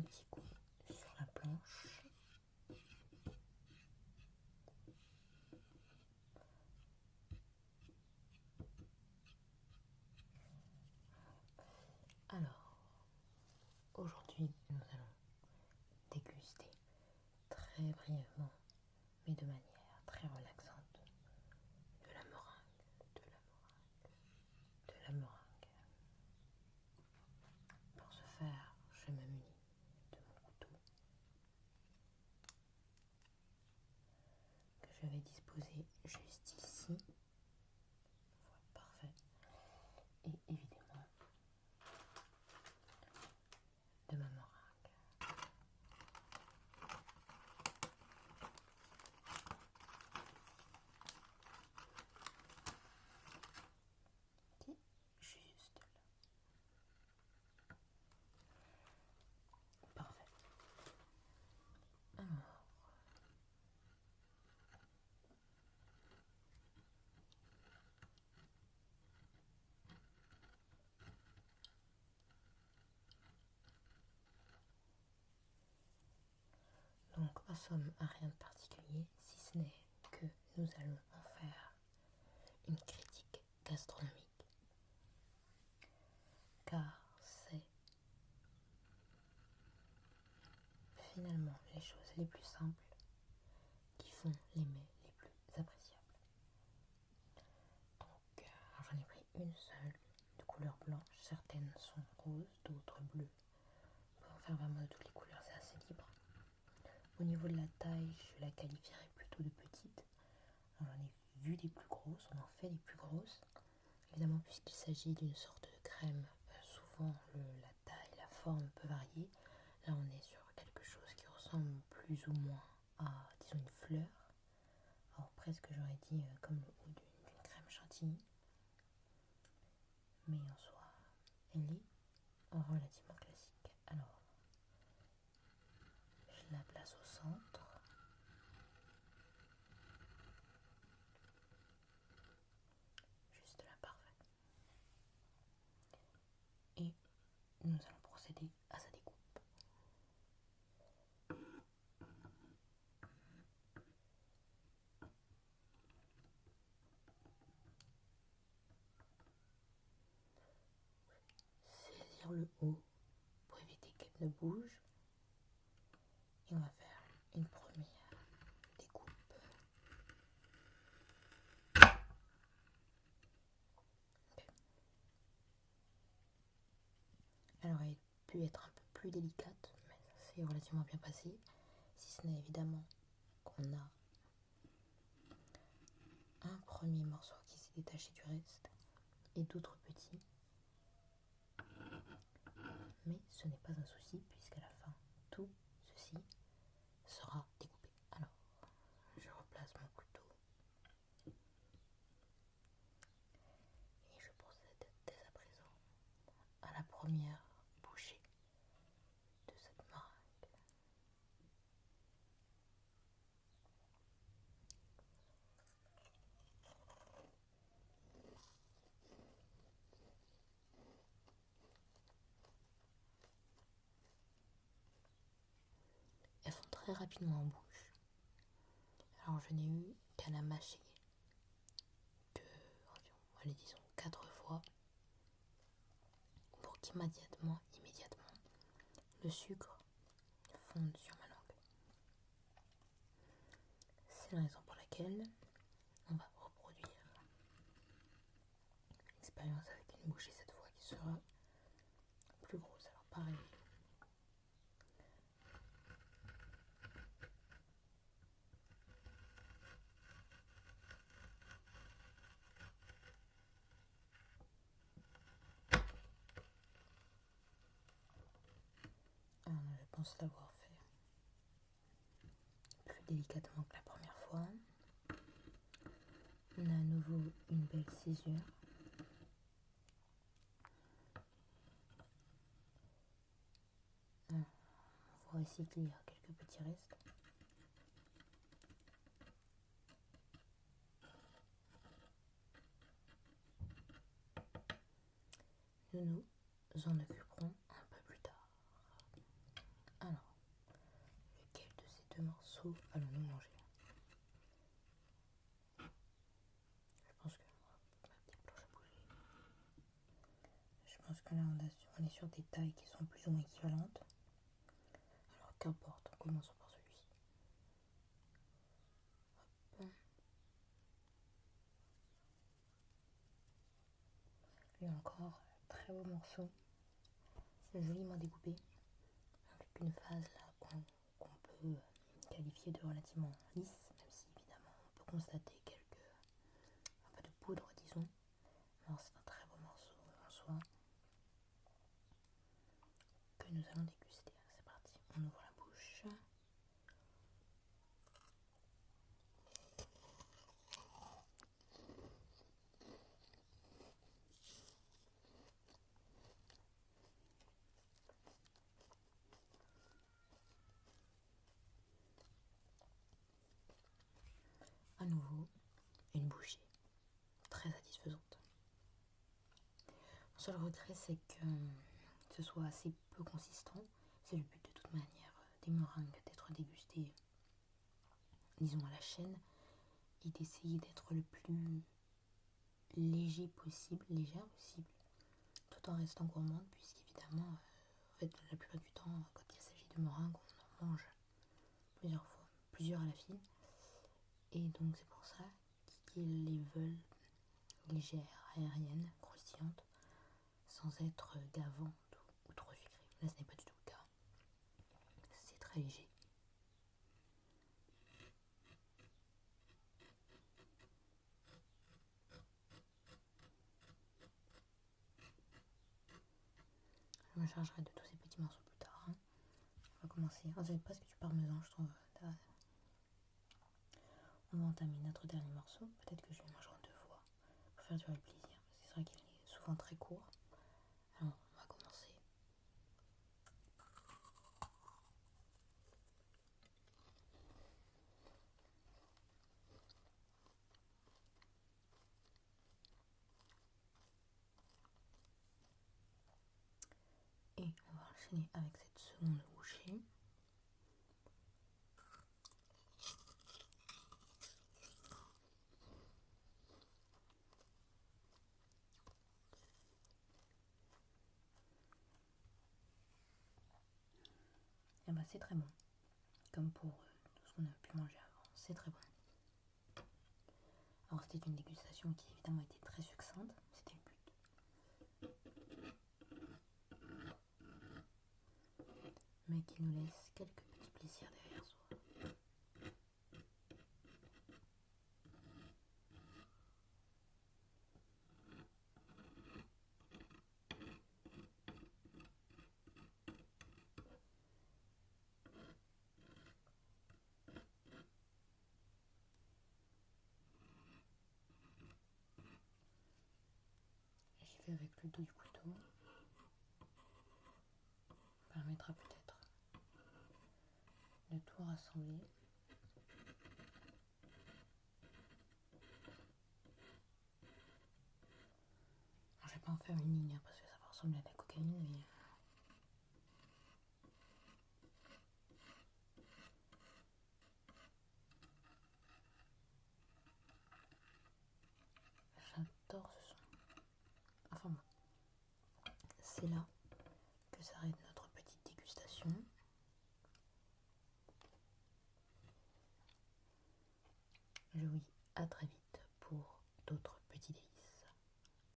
petit coup sur la planche. Alors, aujourd'hui, nous allons déguster très brièvement, mais de manière très relaxante, de la meringue, de la meringue. Pour ce faire, je me munis de mon couteau que je vais disposer juste ici. Voilà, parfait. Et évidemment, de ma meringue. Juste là. Parfait. Alors, donc en somme, à rien de particulier, si ce n'est que nous allons en faire une critique gastronomique. Car c'est finalement les choses les plus simples qui font les mets les plus appréciables. Donc, j'en ai pris une seule, de couleur blanche. Certaines sont roses, d'autres bleues. On peut en faire vraiment de toutes les couleurs, c'est assez libre. Au niveau de la taille, je la qualifierais plutôt de petite. J'en ai vu des plus grosses, on en fait des plus grosses. Évidemment, puisqu'il s'agit d'une sorte de crème, souvent la taille, la forme peut varier. Là, on est sur quelque chose qui ressemble plus ou moins à, disons, une fleur. Alors, presque, j'aurais dit comme le haut d'une crème chantilly. Mais en soi, elle est relativement classique. Alors, je la place au centre. Juste là, parfait. Et nous allons procéder à sa découpe. Saisir le haut pour éviter qu'elle ne bouge. Et on va faire une première découpe. Okay. Elle aurait pu être un peu plus délicate, mais ça s'est relativement bien passé. Si ce n'est évidemment qu'on a un premier morceau qui s'est détaché du reste et d'autres petits. Mais ce n'est pas un souci puisqu'à la fin, tout ceci sera découpé. Alors, je replace mon couteau et je procède dès à présent à la première bouchée de cette meringue. Elles font très rapidement en bouche. Alors je n'ai eu qu'à la mâcher que environ, allez disons 4 fois pour qu'immédiatement le sucre fonde sur ma langue. C'est la raison pour laquelle on va reproduire l'expérience avec une bouchée cette fois qui sera plus grosse. Alors pareil. Alors, je pense l'avoir fait plus délicatement que la première fois. On a à nouveau une belle césure. On voit ici qu'il y a quelques petits restes. Nous nous en occuperons un peu plus tard. morceaux allons-nous manger? Je pense que ma petite planche a bougé. Je pense que là on est sur des tailles qui sont plus ou moins équivalentes. Alors qu'importe, commençons par celui-ci. Hop. Lui encore, très beau morceau, joliment découpé, avec une phase là qu'on peut qualifier de relativement lisse, même si évidemment on peut constater un peu de poudre, disons. Alors c'est un très beau morceau en soi que nous allons déguster. C'est parti, on ouvre la bouche. À nouveau, une bouchée très satisfaisante. Mon seul regret, c'est que ce soit assez peu consistant. C'est le but de toute manière des meringues d'être dégustées, disons à la chaîne, et d'essayer d'être le plus légère possible, tout en restant gourmande, puisqu'évidemment, en fait, la plupart du temps, quand il s'agit de meringues, on en mange plusieurs fois, plusieurs à la file. Et donc c'est pour ça qu'ils les veulent légères, aériennes, croustillantes, sans être gavantes ou trop sucrées. Là, ce n'est pas du tout le cas. C'est très léger. Je me chargerai de tous ces petits morceaux plus tard. On va commencer. Oh, j'avais presque du parmesan, je trouve. On va entamer notre dernier morceau. Peut-être que je le mangerai 2 fois pour faire durer le plaisir. Parce que c'est vrai qu'il est souvent très court. Alors, on va commencer. Et on va enchaîner avec cette seconde bouchée. Et bah c'est très bon. Comme pour tout ce qu'on a pu manger avant. C'est très bon. Alors c'était une dégustation qui évidemment était très succincte. C'était le but. Mais qui nous laisse quelques petits plaisirs derrière soi. J'y vais avec le dos du couteau. Ça permettra peut-être de tout rassembler. Alors, je vais pas en faire une ligne parce que ça va ressembler à de la cocaïne, mais j'adore ce son. Enfin bon, c'est là que s'arrête notre petite dégustation. Je vous dis à très vite.